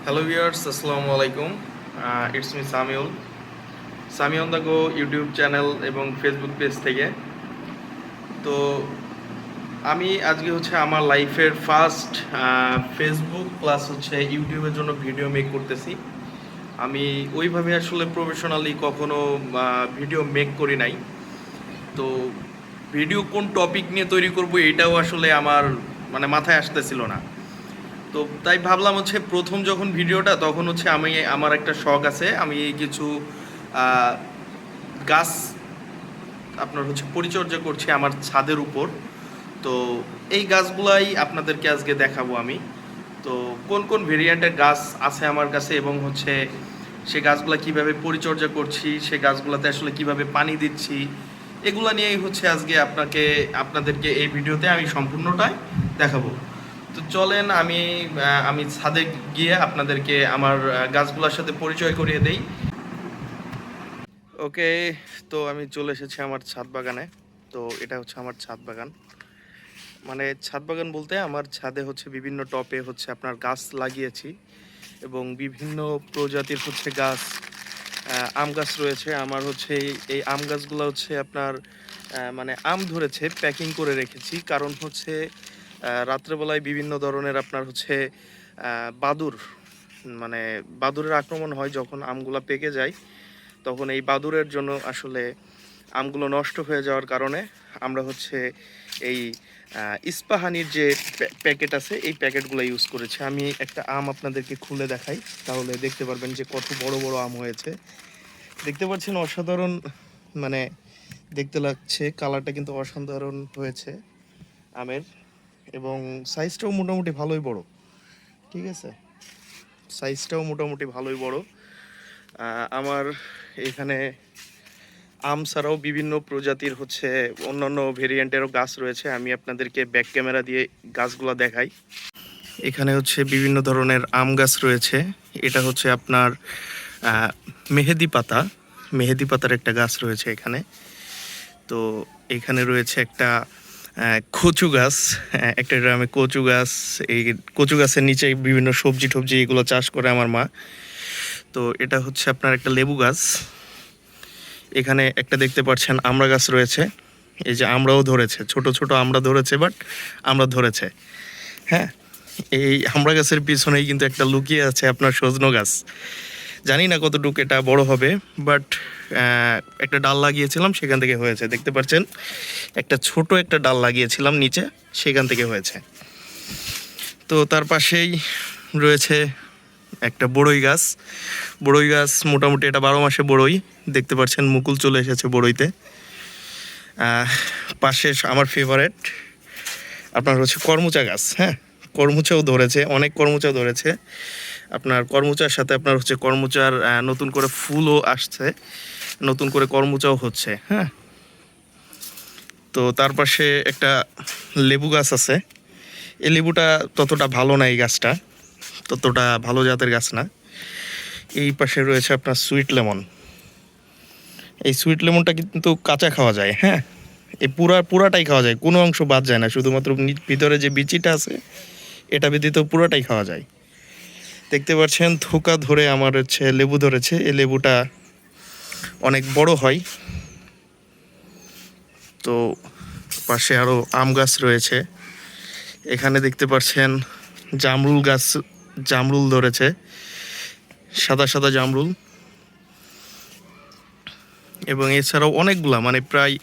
Hello viewers, আসসালামু আলাইকুম। It's me Samiul, Sami on the go YouTube channel এবং ফেসবুক পেজ থেকে। তো আমি আজকে হচ্ছে আমার লাইফের ফার্স্ট ফেসবুক প্লাস হচ্ছে ইউটিউবের জন্য ভিডিও মেক করতেছি। আমি ওইভাবে আসলে প্রফেশনালি কখনো ভিডিও মেক করি নাই। তো ভিডিও কোন টপিক নিয়ে তৈরি করব এটাও আসলে আমার মাথায় আসতেছিল না। তো তাই ভাবলাম হচ্ছে প্রথম যখন ভিডিওটা তখন হচ্ছে আমি আমার একটা শখ আছে, আমি কিছু আহ, গাছ আপনার হচ্ছে পরিচর্যা করছি আমার ছাদের উপর। তো এই গাছগুলাই আপনাদেরকে আজকে দেখাবো আমি। তো কোন কোন ভেরিয়েন্টের গাছ আছে আমার কাছে এবং হচ্ছে সে গাছগুলা কিভাবে পরিচর্যা করছি, সে গাছগুলাতে আসলে কিভাবে পানি দিচ্ছি, এগুলা নিয়েই হচ্ছে আজকে আপনাদেরকে এই ভিডিওতে আমি সম্পূর্ণটাই দেখাবো। তো চলেন আমি ছাদে গিয়ে আপনাদেরকে আমার গাছগুলোর সাথে পরিচয় করিয়ে দেই। ওকে, তো আমি চলে এসেছি আমার ছাদ বাগানে। তো এটা হচ্ছে আমার ছাদ বাগান। ছাদ বাগান বলতে আমার ছাদে হচ্ছে বিভিন্ন টপে হচ্ছে আপনার গাছ লাগিয়েছি এবং বিভিন্ন প্রজাতির হচ্ছে গাছ, আম গাছ রয়েছে আমার হচ্ছে। এই আম গাছগুলো হচ্ছে আপনার আম ধরেছে, প্যাকিং করে রেখেছি, কারণ হচ্ছে রাত্রেবেলায় বিভিন্ন ধরনের আপনার হচ্ছে বাদুর, মানে বাদুরের আক্রমণ হয় যখন আমগুলা পেকে যায়। তখন এই বাদুরের জন্য আসলে আমগুলো নষ্ট হয়ে যাওয়ার কারণে আমরা হচ্ছে এই ইস্পাহানির যে প্যাকেট আছে এই প্যাকেটগুলো ইউজ করেছি। আমি একটা আম আপনাদেরকে খুলে দেখাই, তাহলে দেখতে পারবেন যে কত বড় বড় আম হয়েছে। দেখতে পাচ্ছেন অসাধারণ, মানে দেখতে লাগছে, কালারটা কিন্তু অসাধারণ হয়েছে আমের, এবং সাইজটাও মোটামুটি ভালোই বড়। ঠিক আছে, সাইজটাও মোটামুটি ভালোই বড়। আমার এখানে আম ছাড়াও বিভিন্ন প্রজাতির হচ্ছে অন্যান্য ভেরিয়েন্টেরও গাছ রয়েছে। আমি আপনাদেরকে ব্যাক ক্যামেরা দিয়ে গাছগুলো দেখাই। এখানে হচ্ছে বিভিন্ন ধরনের আম গাছ রয়েছে। এটা হচ্ছে আপনার মেহেদি পাতা, মেহেদি পাতার একটা গাছ রয়েছে এখানে। তো এখানে রয়েছে একটা কচু গাছ, একটা গ্রামে কচু গাছ। এই কচু গাছের নিচে বিভিন্ন সবজি টবজি এগুলো চাষ করে আমার মা। তো এটা হচ্ছে আপনার একটা লেবু গাছ। এখানে একটা দেখতে পাচ্ছেন আমড়া গাছ রয়েছে। এই যে আমরাও ধরেছে, ছোট ছোট আমড়া ধরেছে, বাট আমরা ধরেছে। হ্যাঁ, এই আমড়া গাছের পিছনেই কিন্তু একটা লুকিয়ে আছে আপনার সজনো গাছ। জানি না কতটুকু এটা বড় হবে, বাট একটা ডাল লাগিয়েছিলাম সেখান থেকে হয়েছে। দেখতে পাচ্ছেন একটা ছোট একটা ডাল লাগিয়েছিলাম নিচে, সেখান থেকে হয়েছে। তো তার পাশেই রয়েছে একটা বড়ই গাছ। বড়ই গাছ মোটামুটি এটা 12 মাসে বড়ই। দেখতে পাচ্ছেন মুকুল চলে এসেছে বড়ইতে। পাশে আমার ফেভারেট আপনার হচ্ছে করমুচা গাছ। হ্যাঁ, করমুচাও ধরেছে, অনেক করমুচা ধরেছে। আপনার করমুচার সাথে আপনার হচ্ছে করমুচার নতুন করে ফুলও আসছে, নতুন করে করমুচাও হচ্ছে। হ্যাঁ, তো তার পাশে একটা লেবু গাছ আছে। এই লেবুটা ততটা ভালো না, এই গাছটা ততটা ভালো জাতের গাছ না। এই পাশে রয়েছে আপনার সুইট লেমন। এই সুইট লেমনটা কিন্তু কাঁচা খাওয়া যায়। হ্যাঁ, এই পুরাটাই খাওয়া যায়, কোনো অংশ বাদ যায় না, শুধুমাত্র ভিতরে যে বিচিটা আছে এটা ব্যতীত পুরাটাই খাওয়া যায়। দেখতে পাচ্ছেন থোকা ধরে আমার হচ্ছে লেবু ধরেছে। এই লেবুটা অনেক বড় হয়। তো পাশে আরও আম গাছ রয়েছে। এখানে দেখতে পাচ্ছেন জামরুল গাছ, জামরুল ধরেছে, সাদা সাদা জামরুল। এবং এছাড়াও অনেকগুলা, প্রায়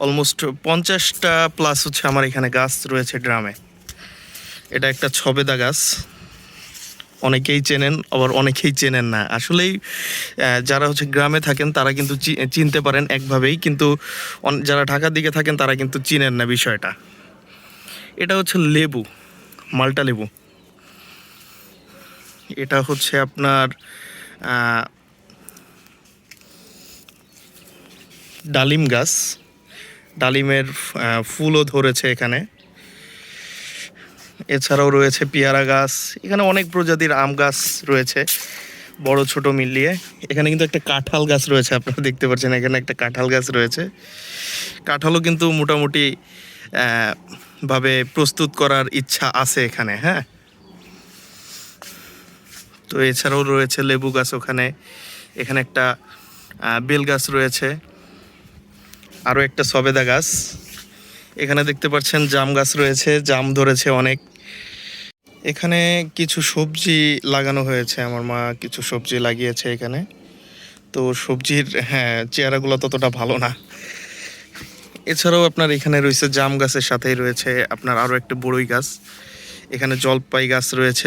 অলমোস্ট 50টা প্লাস হচ্ছে আমার এখানে গাছ রয়েছে ড্রামে। এটা একটা ছবেদা গাছ, অনেকেই চেনেন আবার অনেকেই চেনেন না। আসলেই যারা হচ্ছে গ্রামে থাকেন তারা কিন্তু চিনতে পারেন একভাবেই, কিন্তু যারা ঢাকার দিকে থাকেন তারা কিন্তু চিনেন না বিষয়টা। এটা হচ্ছে লেবু, মাল্টা লেবু। এটা হচ্ছে আপনার ডালিম গাছ, ডালিমের ফুলও ধরেছে এখানে। এছাড়াও রয়েছে পেয়ারা গাছ। এখানে অনেক প্রজাতির আম গাছ রয়েছে, বড় ছোট মিলিয়ে। এখানে কিন্তু একটা কাঁঠাল গাছ রয়েছে, আপনারা দেখতে পাচ্ছেন এখানে একটা কাঁঠাল গাছ রয়েছে। কাঁঠালও কিন্তু মোটামুটি ভাবে প্রস্তুত করার ইচ্ছা আছে এখানে। হ্যাঁ, তো এছাড়াও রয়েছে লেবু গাছ ওখানে, এখানে একটা বেল গাছ রয়েছে, আরও একটা সবেদা গাছ, এখানে দেখতে পাচ্ছেন জাম গাছ রয়েছে, জাম ধরেছে অনেক। এখানে কিছু সবজি লাগানো হয়েছে, আমার মা কিছু সবজি লাগিয়েছে এখানে। তো সবজির চেহারাগুলো ততটা ভালো না। এছাড়াও আপনার এখানে রয়েছে জাম গাছের সাথেই রয়েছে আপনার আরও একটা বড়ই গাছ, এখানে জলপাই গাছ রয়েছে,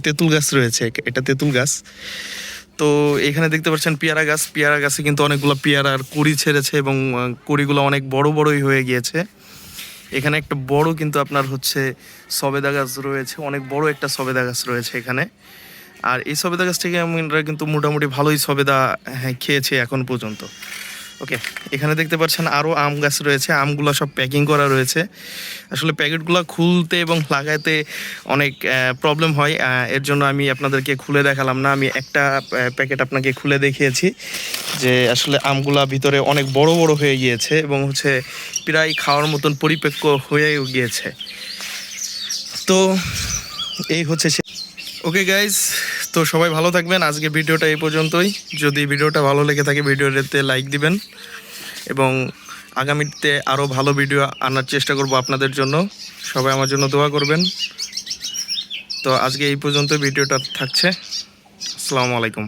তেঁতুল গাছ রয়েছে, এটা তেঁতুল গাছ। তো এখানে দেখতে পাচ্ছেন পেয়ারা গাছ, পেয়ারা গাছে কিন্তু অনেকগুলো পেয়ারার কুড়ি ছেড়েছে এবং কুড়িগুলো অনেক বড় বড়ই হয়ে গিয়েছে। এখানে একটা বড় কিন্তু আপনার হচ্ছে সবেদা গাছ রয়েছে, অনেক বড় একটা সবেদা গাছ রয়েছে এখানে। আর এই সবেদা গাছ থেকে আমরা কিন্তু মোটামুটি ভালোই সবেদা খেয়েছি এখন পর্যন্ত। ওকে, এখানে দেখতে পাচ্ছেন আরও আম গাছ রয়েছে, আমগুলো সব প্যাকিং করা রয়েছে। আসলে প্যাকেটগুলো খুলতে এবং লাগাতে অনেক প্রবলেম হয়, এর জন্য আমি আপনাদেরকে খুলে দেখালাম না। আমি একটা প্যাকেট আপনাকে খুলে দেখিয়েছি যে আসলে আমগুলা ভিতরে অনেক বড় বড় হয়ে গিয়েছে এবং হচ্ছে প্রায় খাওয়ার মতন পরিপক্ক হয়েও গিয়েছে। তো এই হচ্ছে সে। ওকে গাইজ, তো সবাই ভালো থাকবেন। আজকে ভিডিওটা এই পর্যন্তই। যদি ভিডিওটা ভালো লেগে থাকে ভিডিওতে লাইক দিবেন এবং আগামীতে আরও ভালো ভিডিও আনার চেষ্টা করব আপনাদের জন্য। সবাই আমার জন্য দোয়া করবেন। তো আজকে এই পর্যন্ত ভিডিওটা থাকছে। আসসালামু আলাইকুম।